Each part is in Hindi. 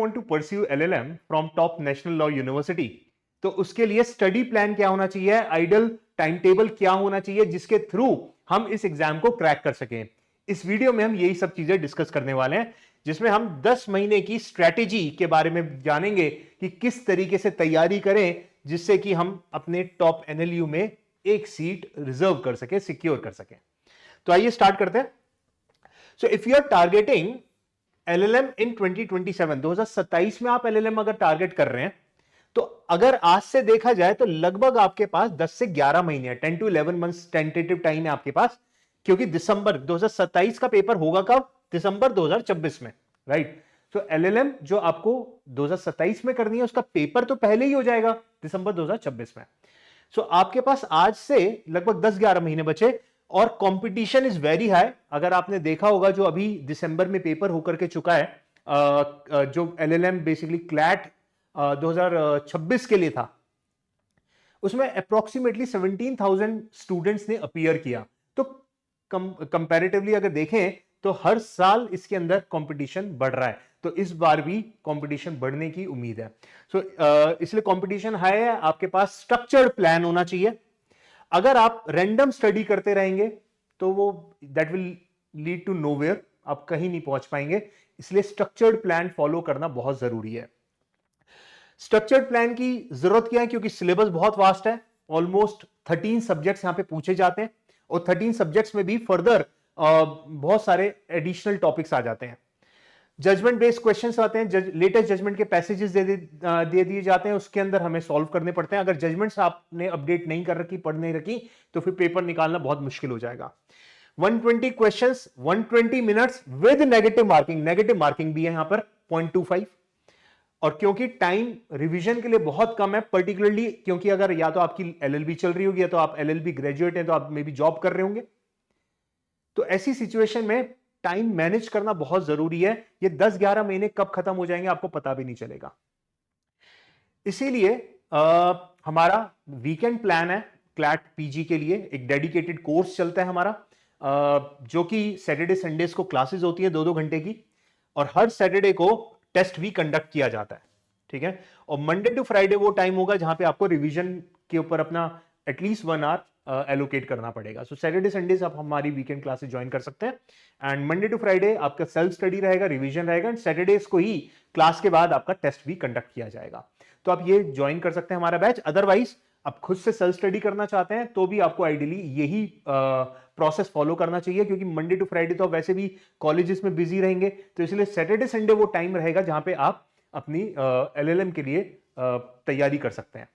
want to pursue LLM from top national law university, तो उसके लिए स्टडी प्लान क्या होना चाहिए, आइडल टाइम टेबल क्या होना चाहिए जिसके थ्रू हम इस एग्जाम को क्रैक कर सकें। इस वीडियो में हम यही सब चीजें डिस्कस करने वाले हैं, जिसमें हम 10 महीने की स्ट्रेटेजी के बारे में जानेंगे कि किस तरीके से तैयारी करें जिससे कि हम अपने टॉप एनएलयू में एक सीट रिजर्व कर सके, सिक्योर कर सके। तो आइए स्टार्ट करते हैं। So if you are targeting LLM in 2027 में आप एलएलएम अगर टारगेट कर रहे हैं, तो अगर आज से देखा जाए तो लगभग आपके पास 10 से 11 महीने है, 10 to 11 मंथ्स टेंटेटिव टाइम है आपके पास, क्योंकि दिसंबर 2027 का पेपर होगा कब? दिसंबर 2026 में, राइट। तो एलएलएम जो आपको 2027 में करनी है उसका पेपर तो पहले ही हो जाएगा दिसंबर 2026 में। सो आपके पास आज से लगभग 10-11 महीने बचे और कंपटीशन इज वेरी हाई। अगर आपने देखा होगा जो अभी दिसंबर में पेपर होकर के चुका है, जो एलएलएम बेसिकली क्लैट 2026 के लिए था, उसमें अप्रोक्सीमेटली 17,000 स्टूडेंट्स ने अपीयर किया। तो कंपैरेटिवली अगर देखें तो हर साल इसके अंदर कंपटीशन बढ़ रहा है, तो इस बार भी कंपटीशन बढ़ने की उम्मीद है। सो इसलिए कंपटीशन हाई है, आपके पास स्ट्रक्चर्ड प्लान होना चाहिए। अगर आप रैंडम स्टडी करते रहेंगे तो वो that will lead to nowhere, आप कहीं नहीं पहुंच पाएंगे। इसलिए स्ट्रक्चर्ड प्लान फॉलो करना बहुत जरूरी है। स्ट्रक्चर्ड प्लान की जरूरत क्या है? क्योंकि सिलेबस बहुत वास्ट है, ऑलमोस्ट 13 सब्जेक्ट्स यहां पे पूछे जाते हैं और 13 सब्जेक्ट्स में भी फर्दर बहुत सारे एडिशनल टॉपिक्स आ जाते हैं। जजमेंट बेस्ड क्वेश्चंस आते हैं, लेटेस्ट जजमेंट के पैसेजेस दे दिए जाते हैं, उसके अंदर हमें सॉल्व करने पड़ते हैं। अगर जजमेंट्स आपने अपडेट नहीं कर रखी, पढ़ नहीं रखी, तो फिर पेपर निकालना बहुत मुश्किल हो जाएगा। 120 questions, 120 minutes with negative marking, negative marking भी है यहां पर 0.25। और क्योंकि टाइम रिवीजन के लिए बहुत कम है, पर्टिकुलरली क्योंकि अगर या तो आपकी एलएलबी चल रही होगी या तो आप एलएलबी ग्रेजुएट हैं, तो आप मे बी जॉब कर रहे होंगे, तो ऐसी सिचुएशन में टाइम मैनेज करना बहुत जरूरी है। ये 10-11 महीने कब खत्म हो जाएंगे आपको पता भी नहीं चलेगा। इसीलिए हमारा वीकेंड प्लान है क्लैट पीजी के लिए, एक डेडिकेटेड कोर्स चलता है हमारा, जो कि सैटरडे संडेज को क्लासेस होती है 2-2 घंटे की, और हर सैटरडे को टेस्ट भी कंडक्ट किया जाता है, ठीक है। और मंडे टू फ्राइडे वो टाइम होगा जहां पे आपको रिवीजन के ऊपर अपना एटलीस्ट 1 आवर एलोकेट करना पड़ेगा। सो सैटरडे संडेज आप हमारी वीकेंड क्लासेस ज्वाइन कर सकते हैं, एंड मंडे टू फ्राइडे आपका सेल्फ स्टडी रहेगा, रिवीजन रहेगा, एंड सैटरडेज को ही क्लास के बाद आपका टेस्ट भी कंडक्ट किया जाएगा। तो आप ये ज्वाइन कर सकते हैं हमारा बैच। अदरवाइज आप खुद से सेल्फ स्टडी करना चाहते हैं तो भी आपको आइडियली यही प्रोसेस फॉलो करना चाहिए, क्योंकि मंडे टू फ्राइडे तो वैसे भी कॉलेजेस में बिजी रहेंगे, तो इसलिए सैटरडे संडे वो टाइम रहेगा जहां पे आप अपनी एलएलएम के लिए तैयारी कर सकते हैं।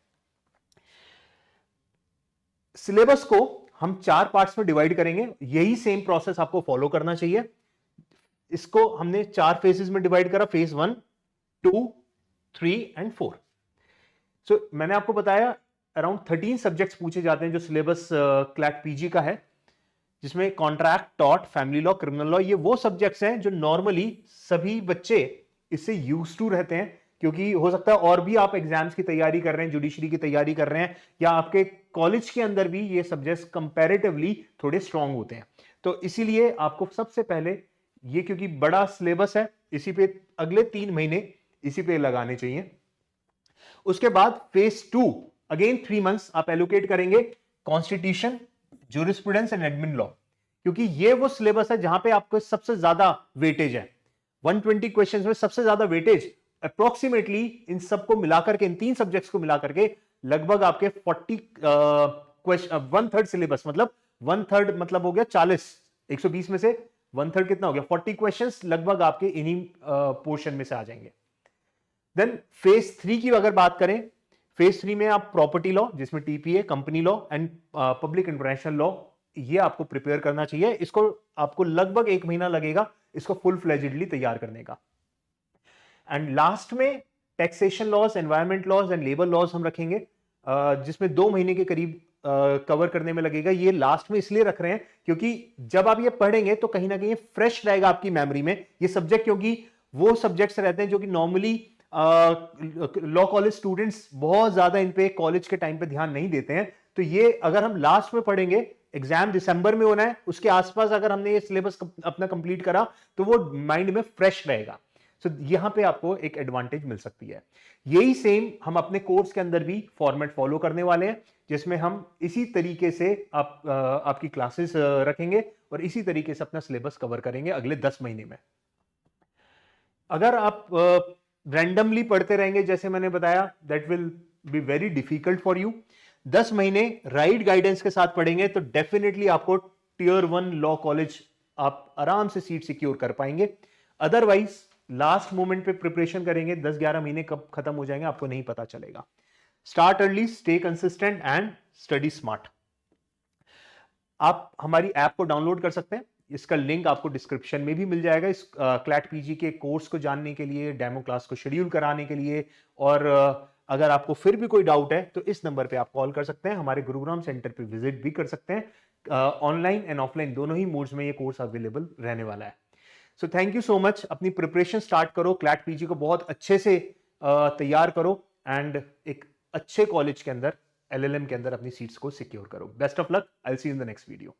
सिलेबस को हम 4 पार्ट्स में डिवाइड करेंगे, यही सेम प्रोसेस आपको फॉलो करना चाहिए। इसको हमने 4 फेजेस में डिवाइड करा, फेज 1, 2, 3 एंड 4। सो मैंने आपको बताया अराउंड 13 सब्जेक्ट्स पूछे जाते हैं जो सिलेबस क्लैट पीजी का है, जिसमें contract, tort, family law, criminal law, ये वो सब्जेक्ट्स हैं जो नॉर्मली सभी बच्चे इससे यूज्ड टू रहते हैं। क्योंकि हो सकता है और भी आप एग्जाम्स की तैयारी कर रहे हैं, जुडिशरी की तैयारी कर रहे हैं, या आपके कॉलेज के अंदर भी ये सब्जेक्ट्स कंपैरेटिवली थोड़े स्ट्रांग होते हैं। तो इसीलिए आपको सबसे पहले ये, क्योंकि बड़ा सिलेबस है, इसी पे अगले 3 महीने इसी पे लगाने चाहिए। उसके बाद फेज 2, अगेन 3 मंथ्स आप एलोकेट करेंगे constitution, jurisprudence and admin law, क्योंकि ये वो सिलेबस है जहां पे आपको सबसे ज्यादा वेटेज है। 120 क्वेश्चंस में सबसे ज्यादा वेटेज अप्रोक्सीमेटली इन सबको मिलाकर के, इन 3 सब्जेक्ट्स को मिलाकर के लगभग आपके 40 क्वेश्चन, 1/3 सिलेबस, मतलब 1/3 मतलब हो गया 40, 120 में से 1/3 कितना हो गया, 40 क्वेश्चंस लगभग आपके इन्हीं पोर्शन में से आ जाएंगे। देन फेज 3 की अगर बात करें, फेज 3 में आप प्रॉपर्टी लॉ, जिसमें TPA, company law and public international law, ये आपको प्रिपेयर करना चाहिए। इसको आपको लगभग 1 महीना लगेगा इसको फुल फ्लेजेडली तैयार करने का। एंड लास्ट में taxation laws, environment laws and labour laws हम रखेंगे, जिसमें 2 महीने के करीब कवर करने में लगेगा। ये लास्ट में इसलिए रख रहे हैं क्योंकि जब आप ये पढ़ेंगे तो कहीं ना कहीं फ्रेश रहेगा आपकी मेमोरी में ये सब्जेक्ट, क्योंकि वो सब्जेक्ट्स रहते हैं जो कि नॉर्मली लॉ कॉलेज स्टूडेंट्स बहुत ज्यादा इन पे कॉलेज के टाइम पे ध्यान नहीं देते हैं। तो ये अगर हम लास्ट में पढ़ेंगे, एग्जाम दिसंबर में होना है, उसके आसपास अगर हमने ये सिलेबस अपना कंप्लीट करा तो वो माइंड में फ्रेश रहेगा। तो यहां पे आपको एक एडवांटेज मिल सकती है। यही सेम हम अपने कोर्स के अंदर भी फॉर्मेट फॉलो करने वाले हैं, जिसमें हम इसी तरीके से आपकी क्लासेस रखेंगे और इसी तरीके से अपना सिलेबस कवर करेंगे अगले 10 महीने में। अगर आप रैंडमली पढ़ते रहेंगे जैसे मैंने बताया, that will be very difficult for you. 10 महीने राइट गाइडेंस के साथ पढ़ेंगे तो डेफिनेटली आपको टियर 1 लॉ कॉलेज आप आराम से सीट सिक्योर कर पाएंगे। अदरवाइज लास्ट मोमेंट पे प्रिपरेशन करेंगे, 10-11 महीने कब खत्म हो जाएंगे आपको नहीं पता चलेगा। Start early, stay consistent and study smart. आप हमारी ऐप को डाउनलोड कर सकते हैं, इसका लिंक आपको डिस्क्रिप्शन में भी मिल जाएगा। इस क्लैट पीजी के कोर्स को जानने के लिए, डेमो क्लास को शेड्यूल कराने के लिए, और अगर आपको फिर भी कोई डाउट है तो इस नंबर पे आप कॉल कर सकते हैं। हमारे गुरुग्राम सेंटर पे विजिट भी कर सकते हैं। ऑनलाइन एंड ऑफलाइन दोनों ही मोड्स में ये कोर्स अवेलेबल रहने वाला है। So thank you so much. अपनी प्रिपरेशन स्टार्ट करो, क्लैट पीजी को बहुत अच्छे से तैयार करो एंड एक अच्छे कॉलेज के अंदर, एलएलएम के अंदर अपनी सीट्स को सिक्योर करो। Best of luck, I will see you in the next video.